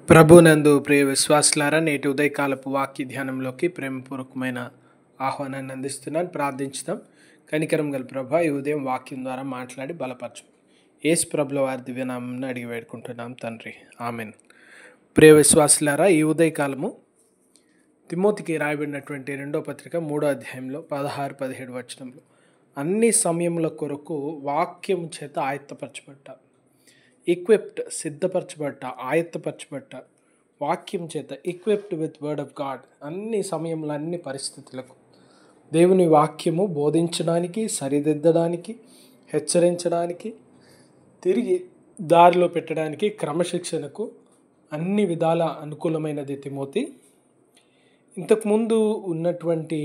ప్రభునందు ప్రియ విశ్వాసులారా, నేటి ఉదయకాలపు వాక్య ధ్యానంలోకి ప్రేమపూర్వకమైన ఆహ్వానాన్ని అందిస్తున్నాను. ప్రార్థించుదాం. కనికరం గల ప్రభా, ఈ ఉదయం వాక్యం ద్వారా మాట్లాడి బలపరచు. యేసు ప్రభుల వారి దివ్యనామంను అడిగి వేడుకుంటున్నాం తండ్రి, ఆమెన్. ప్రియ విశ్వాసులారా, ఈ ఉదయకాలము తిమోతికి రాయబడినటువంటి 2వ పత్రిక 3వ అధ్యాయంలో 16-17 వచనంలో అన్ని సమయముల కొరకు వాక్యము చేత ఆయత్తపరచబడ్డ, ఈక్విప్డ్, సిద్ధపరచబడ్డ, ఆయత్తపరచబడ్డ, వాక్యం చేత ఈక్విప్డ్ విత్ వర్డ్ ఆఫ్ గాడ్, అన్ని సమయంలో అన్ని పరిస్థితులకు దేవుని వాక్యము బోధించడానికి, సరిదిద్దడానికి, హెచ్చరించడానికి, తిరిగి దారిలో పెట్టడానికి, క్రమశిక్షణకు అన్ని విధాల అనుకూలమైనది తిమోతి. ఇంతకుముందు ఉన్నటువంటి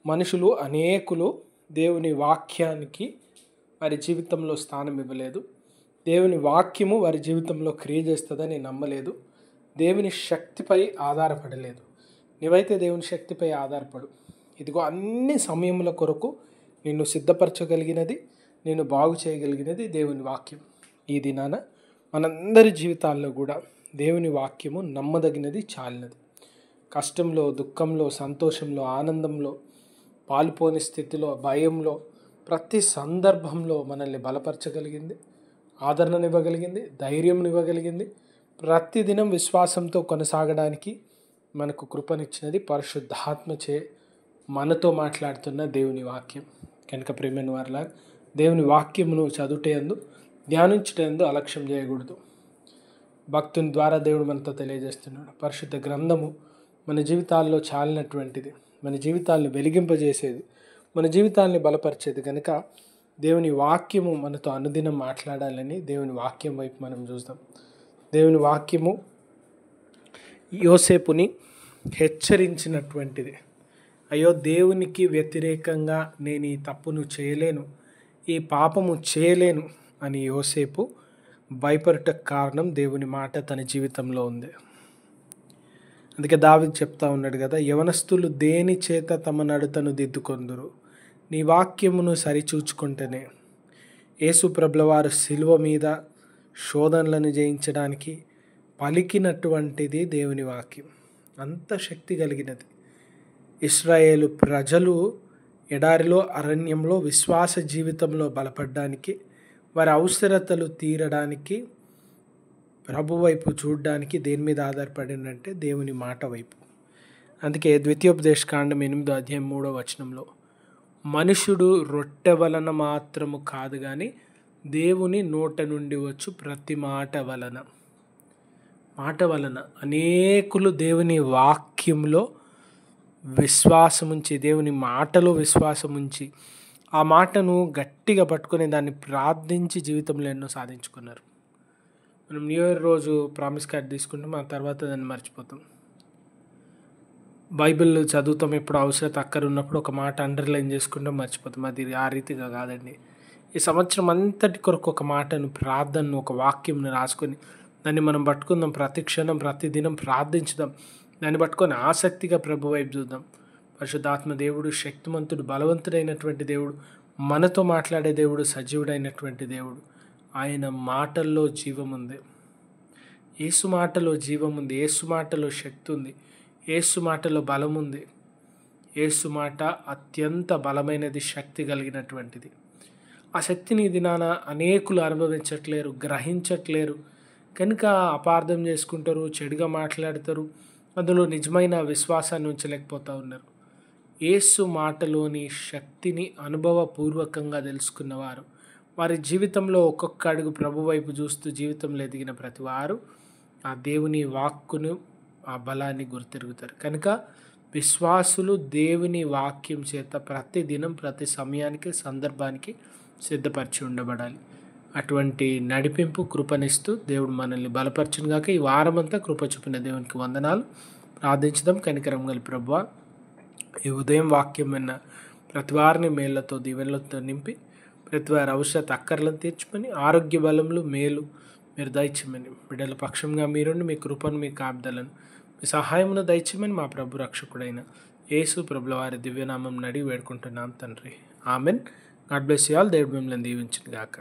మనుషులు అనేకులు దేవుని వాక్యానికి వారి జీవితంలో స్థానం ఇవ్వలేదు. దేవుని వాక్యము వారి జీవితంలో క్రియ చేస్తుందని నమ్మలేదు. దేవుని శక్తిపై ఆధారపడలేదు. నీవైతే దేవుని శక్తిపై ఆధారపడు. ఇదిగో అన్ని సమయముల కొరకు నిన్ను సిద్ధపరచగలిగినది, నేను బాగు చేయగలిగినది దేవుని వాక్యం. ఈ దినాన మనందరి జీవితాల్లో కూడా దేవుని వాక్యము నమ్మదగినది, చాలినది. కష్టంలో, దుఃఖంలో, సంతోషంలో, ఆనందంలో, పాలుపోని స్థితిలో, భయంలో, ప్రతి సందర్భంలో మనల్ని బలపరచగలిగింది, ఆదరణనివ్వగలిగింది, ధైర్యంనివ్వగలిగింది. ప్రతిదినం విశ్వాసంతో కొనసాగడానికి మనకు కృపనిచ్చినది పరిశుద్ధాత్మచే మనతో మాట్లాడుతున్న దేవుని వాక్యం. కనుక ప్రియమైన వారలా, దేవుని వాక్యమును చదువుటయందు, ధ్యానించుటయందు అలక్ష్యం చేయకూడదు. భక్తుని ద్వారా దేవుడు మనతో తెలియజేస్తున్నాడు. పరిశుద్ధ గ్రంథము మన జీవితాల్లో చాలినటువంటిది, మన జీవితాలను వెలిగింపజేసేది, మన జీవితాన్ని బలపరిచేది. కనుక దేవుని వాక్యము మనతో అనుదినం మాట్లాడాలని దేవుని వాక్యం వైపు మనం చూద్దాం. దేవుని వాక్యము యోసేపుని హెచ్చరించినటువంటిది. అయ్యో, దేవునికి వ్యతిరేకంగా నేను ఈ తప్పును చేయలేను, ఈ పాపము చేయలేను అని యోసేపు భయపడటకు కారణం దేవుని మాట తన జీవితంలో ఉంది. అందుకే దావీదు చెప్తా ఉన్నాడు కదా, యవనస్తులు దేని చేత తమ నడతను దిద్దుకొందురు, నీ వాక్యమును సరిచూచుకుంటేనే. యేసు ప్రభుల వారు శిలువ మీద శోధనలను జయించడానికి పలికినటువంటిది దేవుని వాక్యం. అంత శక్తి కలిగినది. ఇశ్రాయేలు ప్రజలు ఎడారిలో, అరణ్యంలో విశ్వాస జీవితంలో బలపడడానికి, వారి అవసరతలు తీరడానికి, ప్రభు వైపు చూడడానికి దేని మీద ఆధారపడిందంటే దేవుని మాట వైపు. అందుకే ద్వితీయోపదేశకాండం 8వ అధ్యాయం 3వ వచనంలో, మనుషుడు రొట్టె వలన మాత్రము కాదు కానీ దేవుని నోట నుండి వచ్చు ప్రతి మాట వలన అనేకులు దేవుని వాక్యంలో విశ్వాసముంచి, దేవుని మాటలో విశ్వాసముంచి, ఆ మాటను గట్టిగా పట్టుకొని దాన్ని ప్రార్థించి జీవితంలో ఎన్నో సాధించుకున్నారు. మనం న్యూ ఇయర్ రోజు ప్రామిస్ కార్డ్ తీసుకుంటాం, ఆ తర్వాత దాన్ని మర్చిపోతాం. బైబిల్ చదువుతాం, ఎప్పుడు అవసరత అక్కర ఉన్నప్పుడు ఒక మాట అండర్లైన్ చేసుకుంటాం, మర్చిపోతాం. అది ఆ రీతిగా కాదండి. ఈ సంవత్సరం అంతటి కొరకు ఒక మాటను, ప్రార్థనను, ఒక వాక్యంను రాసుకొని దాన్ని మనం పట్టుకుందాం. ప్రతి క్షణం, ప్రతిదినం ప్రార్థించుదాం. దాన్ని పట్టుకొని ఆసక్తిగా ప్రభు వైపు చూద్దాం. పరిశుద్ధాత్మ దేవుడు శక్తిమంతుడు, బలవంతుడైనటువంటి దేవుడు, మనతో మాట్లాడే దేవుడు, సజీవుడైనటువంటి దేవుడు. ఆయన మాటల్లో జీవం ఉంది. యేసు మాటలో జీవం ఉంది. యేసు మాటలో శక్తి ఉంది. యేసు మాటలో బలం ఉంది. యేసు మాట అత్యంత బలమైనది, శక్తి కలిగినటువంటిది. ఆ శక్తిని ఈ దినాన అనేకులు అనుభవించట్లేరు, గ్రహించట్లేరు. కనుక అపార్థం చేసుకుంటారు, చెడుగా మాట్లాడతారు, అందులో నిజమైన విశ్వాసాన్ని ఉంచలేకపోతూ ఉన్నారు. యేసు మాటలోని శక్తిని అనుభవపూర్వకంగా తెలుసుకున్నవారు, వారి జీవితంలో ఒక్కొక్క అడుగు ప్రభు వైపు చూస్తూ జీవితంలో ఎదిగిన ప్రతి వారు ఆ దేవుని వాక్కును, ఆ బలాన్ని గుర్తిరుగుతారు. కనుక విశ్వాసులు దేవుని వాక్యం చేత ప్రతి దినం, ప్రతి సమయానికి, సందర్భానికి సిద్ధపరిచి ఉండబడాలి. అటువంటి నడిపింపు కృపనిస్తూ దేవుడు మనల్ని బలపరచును గాక. ఈ వారమంతా కృప చూపిన దేవునికి వందనాలు. ప్రార్థించుదాం. కనికరం గల ప్రభువా, ఈ ఉదయం వాక్యం విన్న ప్రతి వారిని మేళ్లతో, దీవెనలతో నింపి, ప్రతి వారి అవసరత అక్కర్లను తీర్చుకొని, ఆరోగ్య బలములు, మేలు మీరు దయచేయమని, బిడ్డల పక్షంగా మీరుండి మీ కృపను, మీ కాపుదలను, మీ సహాయమును దయచేయమని మా ప్రభు రక్షకుడైన యేసు ప్రభుల వారి దివ్యనామం అడిగి వేడుకుంటున్నాం తండ్రి, amen. God bless you all. దేవుడు మిమ్మల్ని దీవించును గాక.